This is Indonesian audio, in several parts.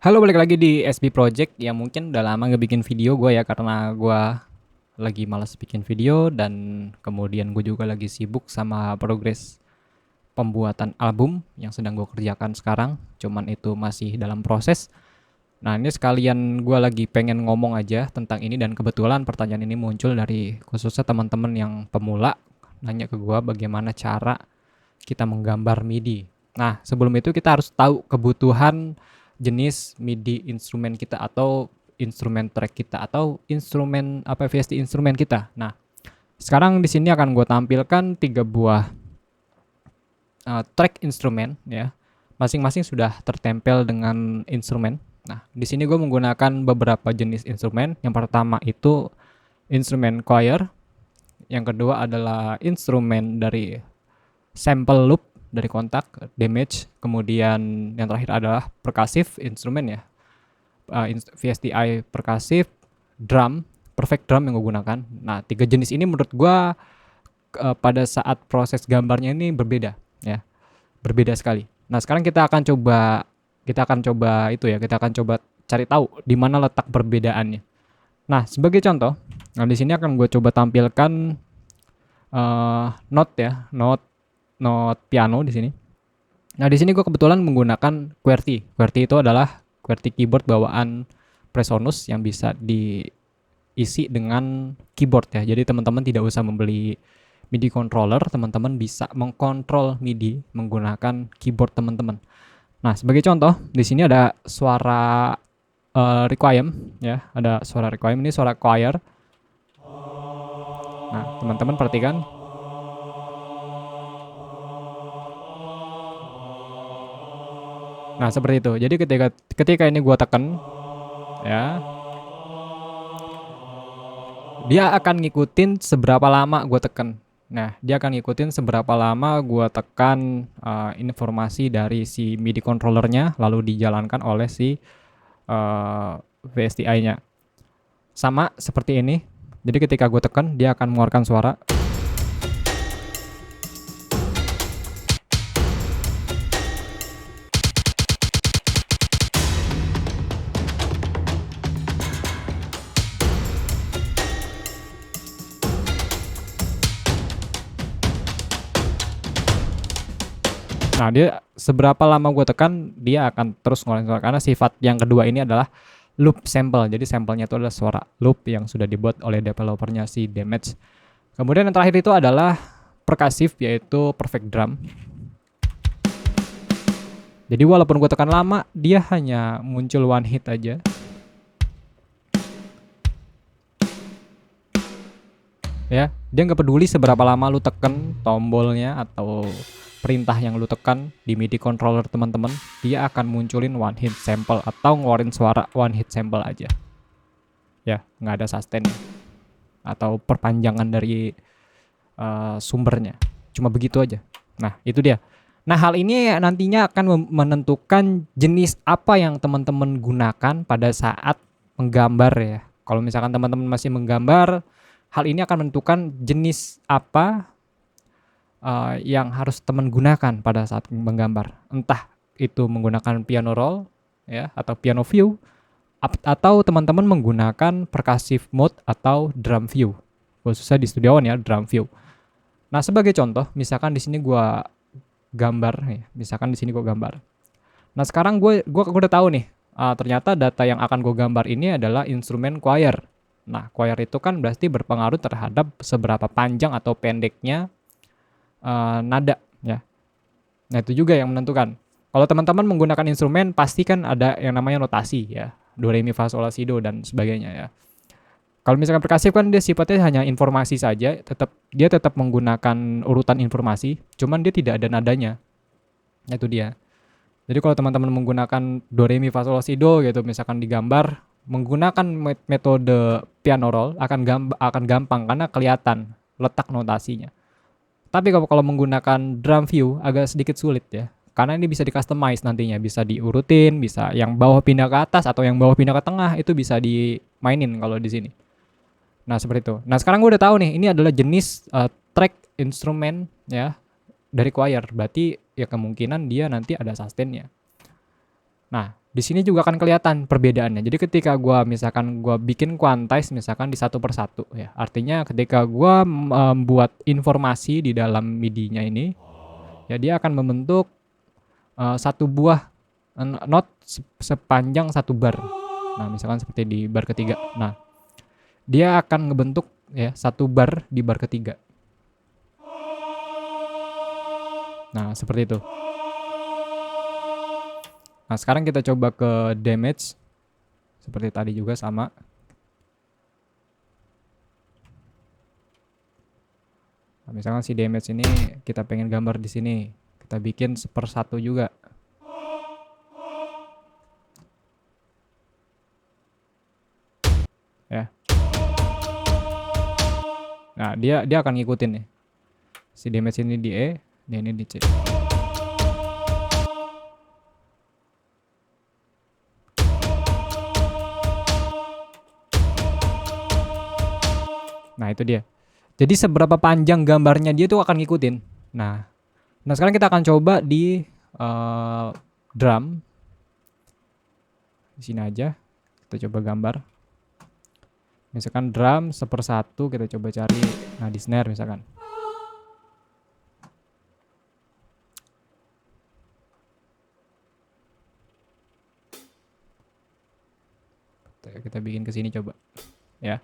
Halo, balik lagi di SB Project. Ya mungkin udah lama nggak bikin video gue ya karena gue lagi malas bikin video dan kemudian gue juga lagi sibuk sama progres pembuatan album yang sedang gue kerjakan sekarang. Cuman itu masih dalam proses. Nah, ini sekalian gue lagi pengen ngomong aja tentang ini dan kebetulan pertanyaan ini muncul dari khususnya teman-teman yang pemula nanya ke gue bagaimana cara kita menggambar MIDI. Nah, sebelum itu kita harus tahu kebutuhan jenis MIDI instrumen kita atau instrumen track kita atau instrumen apa VST instrumen kita. Nah, sekarang di sini akan gue tampilkan tiga buah track instrumen ya. Masing-masing sudah tertempel dengan instrumen. Nah, di sini gue menggunakan beberapa jenis instrumen. Yang pertama itu instrumen choir, yang kedua adalah instrumen dari sample loop dari kontak, damage, kemudian yang terakhir adalah percussive instrumen ya, VSTI percussive, drum, perfect drum yang gue gunakan. Nah, tiga jenis ini menurut gue pada saat proses gambarnya ini berbeda ya, berbeda sekali. Nah, sekarang kita akan coba cari tahu di mana letak perbedaannya. Nah, sebagai contoh, nah di sini akan gue coba tampilkan note ya, note piano di sini. Nah, di sini gue kebetulan menggunakan QWERTY. QWERTY itu adalah QWERTY keyboard bawaan Presonus yang bisa diisi dengan keyboard ya. Jadi teman-teman tidak usah membeli MIDI controller, teman-teman bisa mengkontrol MIDI menggunakan keyboard teman-teman. Nah, sebagai contoh, di sini ada suara requiem ya, ada suara requiem, ini suara choir. Nah, teman-teman perhatikan. Nah, seperti itu. Jadi ketika ini gua tekan ya, dia akan ngikutin seberapa lama gua tekan. Nah, dia akan ngikutin seberapa lama gua tekan informasi dari si MIDI controllernya lalu dijalankan oleh si VSTI-nya. Sama seperti ini. Jadi ketika gue tekan, dia akan mengeluarkan suara. Nah, dia seberapa lama gue tekan, dia akan terus ngeluarin suara. Karena sifat yang kedua ini adalah loop sample. Jadi sampelnya itu adalah suara loop yang sudah dibuat oleh developernya si Damage. Kemudian yang terakhir itu adalah percussive, yaitu perfect drum. Jadi walaupun gue tekan lama, dia hanya muncul one hit aja. Ya, dia nggak peduli seberapa lama lu tekan tombolnya atau perintah yang lu tekan di MIDI controller teman-teman, dia akan munculin one hit sample atau ngeluarin suara one hit sample aja. Ya, nggak ada sustain atau perpanjangan dari sumbernya. Cuma begitu aja. Nah, itu dia. Nah, hal ini nantinya akan menentukan jenis apa yang teman-teman gunakan pada saat menggambar ya. Kalau misalkan teman-teman masih menggambar, hal ini akan menentukan jenis apa yang harus teman gunakan pada saat menggambar. Entah itu menggunakan piano roll ya atau piano view, atau teman-teman menggunakan percussive mode atau drum view. Khususnya di Studio One ya, drum view. Nah, sebagai contoh, misalkan di sini gua gambar ya, misalkan di sini gua gambar. Nah, sekarang gue udah tahu nih, ternyata data yang akan gue gambar ini adalah instrumen choir. Nah, choir itu kan berarti berpengaruh terhadap seberapa panjang atau pendeknya nada ya. Nah, itu juga yang menentukan. Kalau teman-teman menggunakan instrumen pasti kan ada yang namanya notasi ya, do re mi fa sol la si do dan sebagainya ya. Kalau misalkan percussive kan dia sifatnya hanya informasi saja, dia tetap menggunakan urutan informasi, cuman dia tidak ada nadanya. Nah, itu dia. Jadi kalau teman-teman menggunakan do re mi fa sol la si do gitu, misalkan digambar menggunakan metode piano roll akan gampang karena kelihatan letak notasinya. Tapi kalau menggunakan drum view agak sedikit sulit ya. Karena ini bisa di customize nantinya, bisa diurutin, bisa yang bawah pindah ke atas atau yang bawah pindah ke tengah itu bisa dimainin kalau di sini. Nah, seperti itu. Nah, sekarang gue udah tahu nih, ini adalah jenis track instrumen ya dari choir. Berarti ya kemungkinan dia nanti ada sustainnya. Nah, Di sini juga akan kelihatan perbedaannya. Jadi ketika gua misalkan gua bikin quantize misalkan di satu per satu ya. Artinya ketika gua membuat informasi di dalam MIDI-nya ini, ya dia akan membentuk satu buah not sepanjang satu bar. Nah, misalkan seperti di bar ketiga. Nah, dia akan ngebentuk ya satu bar di bar ketiga. Nah, seperti itu. Nah, sekarang kita coba ke damage. Seperti tadi juga sama. Nah, misalkan si damage ini kita pengen gambar di sini. Kita bikin sepersatu juga. Ya. Nah, dia akan ngikutin nih. Si damage ini di E, dia ini di C. Nah, itu dia. Jadi seberapa panjang gambarnya dia tuh akan ngikutin. Nah sekarang kita akan coba di drum. Di sini aja. Kita coba gambar. Misalkan drum sepersatu kita coba cari. Nah, di snare misalkan. Kita bikin ke sini coba. Ya.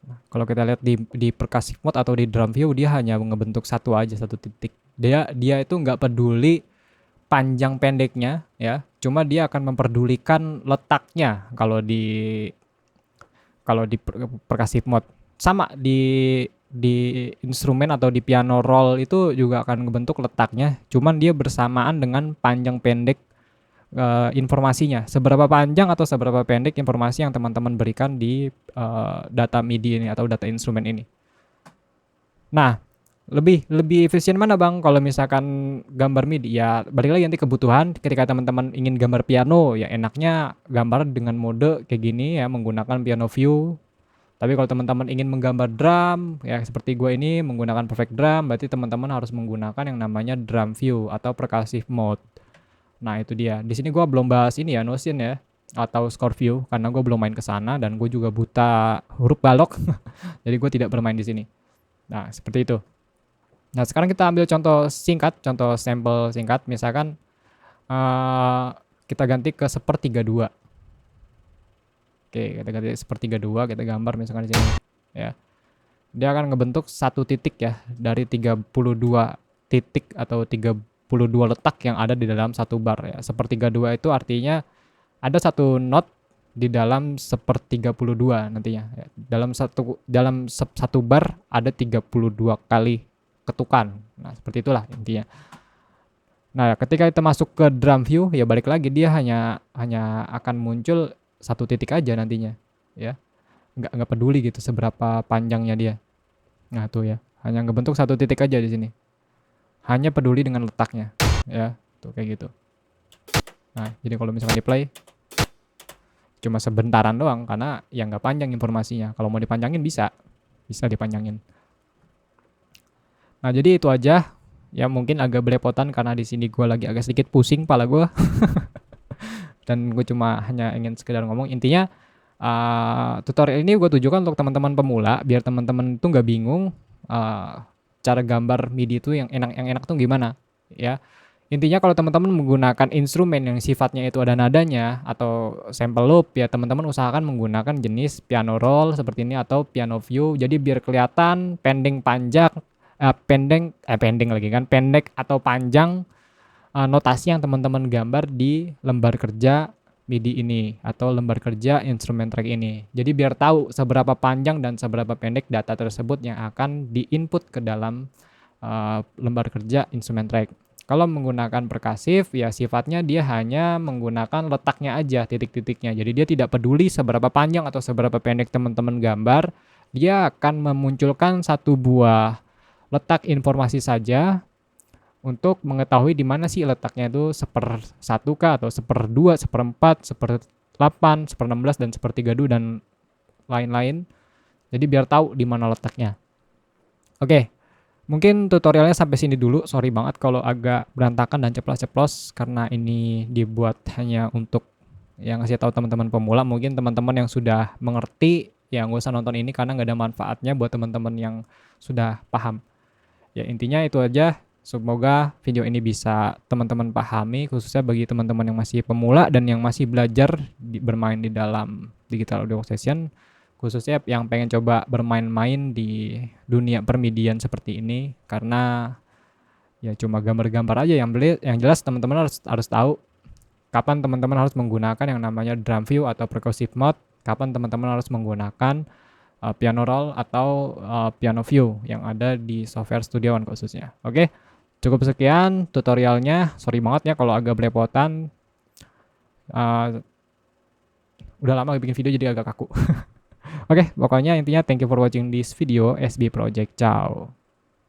Nah, kalau kita lihat di percussive mode atau di drum view, dia hanya ngebentuk satu aja, satu titik. Dia itu nggak peduli panjang pendeknya ya, cuma dia akan memperdulikan letaknya kalau di percussive mode. Sama di instrumen atau di piano roll itu juga akan ngebentuk letaknya, cuman dia bersamaan dengan panjang pendek informasinya, seberapa panjang atau seberapa pendek informasi yang teman-teman berikan di data MIDI ini atau data instrumen ini. Nah, lebih efisien mana Bang kalau misalkan gambar MIDI? Ya balik lagi nanti kebutuhan. Ketika teman-teman ingin gambar piano, ya enaknya gambar dengan mode kayak gini ya, menggunakan piano view. Tapi kalau teman-teman ingin menggambar drum, ya seperti gue ini menggunakan perfect drum, berarti teman-teman harus menggunakan yang namanya drum view atau percussive mode. Nah, itu dia. Di sini gue belum bahas ini ya, Notion ya, atau score view, karena gue belum main ke sana dan gue juga buta huruf balok. Jadi gue tidak bermain di sini. Nah, seperti itu. Nah, sekarang kita ambil contoh singkat, contoh sampel singkat. Misalkan kita ganti ke 1/32. Oke, kita ganti 1/32, kita gambar misalkan di sini. Ya. Dia akan ngebentuk satu titik ya, dari 32 titik atau 32 letak yang ada di dalam satu bar ya. 1/32 itu artinya ada satu not di dalam 1/32 nantinya ya. Dalam satu bar ada 32 kali ketukan. Nah, seperti itulah intinya. Nah, ketika kita masuk ke drum view ya balik lagi dia hanya akan muncul satu titik aja nantinya ya. Nggak peduli gitu seberapa panjangnya dia. Nah, tuh ya. Hanya ngebentuk satu titik aja di sini. Hanya peduli dengan letaknya ya, tuh kayak gitu. Nah, jadi kalau misalkan di play cuma sebentaran doang karena ya nggak panjang informasinya. Kalau mau dipanjangin bisa dipanjangin. Nah, jadi itu aja ya, mungkin agak belepotan karena di sini gue lagi agak sedikit pusing kepala gue. Dan gue cuma hanya ingin sekedar ngomong, intinya tutorial ini gue tujukan untuk teman-teman pemula biar teman-teman tuh nggak bingung cara gambar MIDI itu yang enak tuh gimana ya. Intinya kalau teman-teman menggunakan instrumen yang sifatnya itu ada nadanya atau sample loop ya, teman-teman usahakan menggunakan jenis piano roll seperti ini atau piano view. Jadi biar kelihatan pendek atau panjang notasi yang teman-teman gambar di lembar kerja MIDI ini atau lembar kerja instrumen track ini. Jadi biar tahu seberapa panjang dan seberapa pendek data tersebut yang akan diinput ke dalam lembar kerja instrumen track. Kalau menggunakan percussive ya sifatnya dia hanya menggunakan letaknya aja, titik-titiknya. Jadi dia tidak peduli seberapa panjang atau seberapa pendek teman-teman gambar, dia akan memunculkan satu buah letak informasi saja untuk mengetahui di mana sih letaknya itu 1/1 kah atau 1/2, 1/4, 1/8, 1/16 dan 1/32 dan lain-lain. Jadi biar tahu di mana letaknya. Oke. Mungkin tutorialnya sampai sini dulu. Sorry banget kalau agak berantakan dan ceplos-ceplos karena ini dibuat hanya untuk yang ngasih tahu teman-teman pemula. Mungkin teman-teman yang sudah mengerti ya nggak usah nonton ini karena nggak ada manfaatnya buat teman-teman yang sudah paham. Ya intinya itu aja. Semoga video ini bisa teman-teman pahami khususnya bagi teman-teman yang masih pemula dan yang masih belajar bermain di dalam digital audio workstation, khususnya yang pengen coba bermain-main di dunia permedian seperti ini karena ya cuma gambar-gambar aja yang jelas teman-teman harus tahu kapan teman-teman harus menggunakan yang namanya drum view atau percussive mode, kapan teman-teman harus menggunakan piano roll atau piano view yang ada di software Studio One khususnya. Oke, cukup sekian tutorialnya. Sorry banget ya kalau agak belepotan. Udah lama bikin video jadi agak kaku. Oke, pokoknya intinya thank you for watching this video SB Project. Ciao.